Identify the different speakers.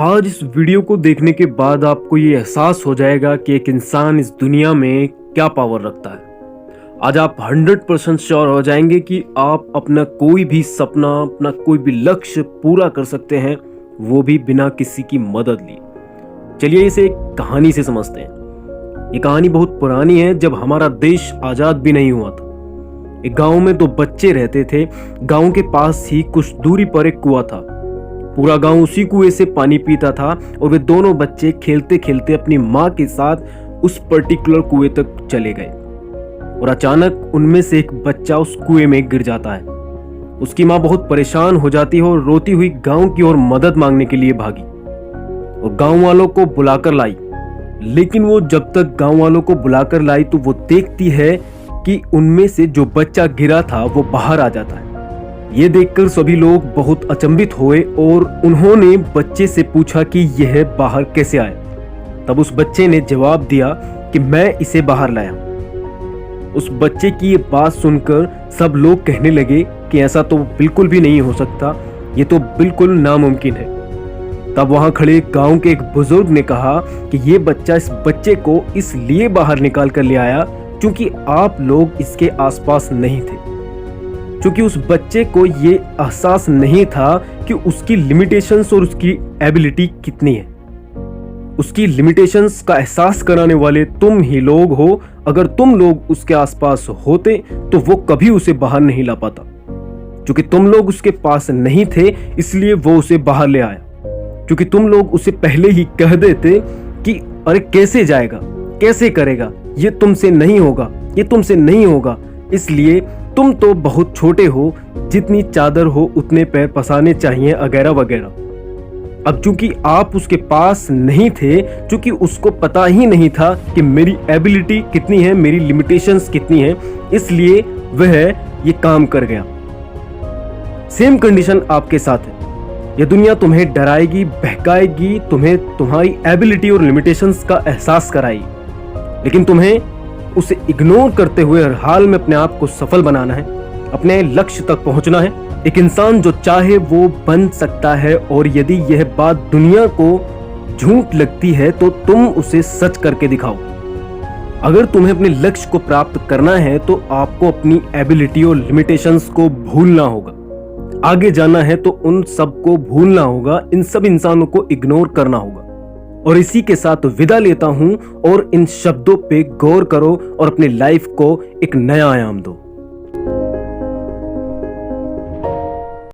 Speaker 1: आज इस वीडियो को देखने के बाद आपको ये एहसास हो जाएगा कि एक इंसान इस दुनिया में क्या पावर रखता है। आज आप 100% श्योर हो जाएंगे कि आप अपना कोई भी सपना, अपना कोई भी लक्ष्य पूरा कर सकते हैं, वो भी बिना किसी की मदद लिए। चलिए इसे एक कहानी से समझते हैं। ये कहानी बहुत पुरानी है, जब हमारा देश आजाद भी नहीं हुआ था। एक गांव में 2 बच्चे रहते थे। गांव के पास ही कुछ दूरी पर एक कुआं था। पूरा गांव उसी कुएं से पानी पीता था और वे दोनों बच्चे खेलते खेलते अपनी माँ के साथ उस पर्टिकुलर कुएं तक चले गए और अचानक उनमें से एक बच्चा उस कुएं में गिर जाता है। उसकी माँ बहुत परेशान हो जाती है और रोती हुई गांव की ओर मदद मांगने के लिए भागी और गांव वालों को बुलाकर लाई। लेकिन वो जब तक गांव वालों को बुलाकर लाई तो वो देखती है कि उनमें से जो बच्चा गिरा था वो बाहर आ जाता है। ये देखकर सभी लोग बहुत अचंभित हुए और उन्होंने बच्चे से पूछा कि यह बाहर कैसे आया। तब उस बच्चे ने जवाब दिया कि मैं इसे बाहर लाया। उस बच्चे की ये बात सुनकर सब लोग कहने लगे कि ऐसा तो बिल्कुल भी नहीं हो सकता, ये तो बिल्कुल नामुमकिन है। तब वहां खड़े गांव के एक बुजुर्ग ने कहा कि ये बच्चा इस बच्चे को इसलिए बाहर निकाल कर ले आया क्योंकि आप लोग इसके आसपास नहीं थे, क्योंकि उस बच्चे को ये एहसास नहीं था कि उसकी लिमिटेशंस और उसकी एबिलिटी कितनी है। उसकी लिमिटेशंस का एहसास कराने वाले तुम ही लोग हो। अगर तुम लोग उसके आसपास होते तो वो कभी उसे बाहर नहीं ला पाता। क्योंकि तुम लोग उसके पास नहीं थे इसलिए वो उसे बाहर ले आया। क्योंकि तुम लोग उसे पहले ही कह देते कि अरे कैसे जाएगा, कैसे करेगा, ये तुमसे नहीं होगा, ये तुमसे नहीं होगा, इसलिए तुम तो बहुत छोटे हो, जितनी चादर हो उतने पैर पसारने चाहिए वगैरह वगैरह। अब चूंकि आप उसके पास नहीं थे, चूंकि उसको पता ही नहीं था कि मेरी एबिलिटी कितनी है, मेरी लिमिटेशंस कितनी है, इसलिए वह ये काम कर गया। सेम कंडीशन आपके साथ है। यह दुनिया तुम्हें डराएगी, बहकाएगी, तुम्हें तुम्हारी एबिलिटी और लिमिटेशंस का एहसास कराएगी, लेकिन तुम्हें उसे इग्नोर करते हुए हर हाल में अपने आप को सफल बनाना है, अपने लक्ष्य तक पहुंचना है। एक इंसान जो चाहे वो बन सकता है, और यदि यह बात दुनिया को झूठ लगती है तो तुम उसे सच करके दिखाओ। अगर तुम्हें अपने लक्ष्य को प्राप्त करना है तो आपको अपनी एबिलिटी और लिमिटेशंस को भूलना होगा। आगे जाना है तो उन सबको भूलना होगा, इन सब इंसानों को इग्नोर करना होगा। और इसी के साथ विदा लेता हूं, और इन शब्दों पे गौर करो और अपनी लाइफ को एक नया आयाम दो।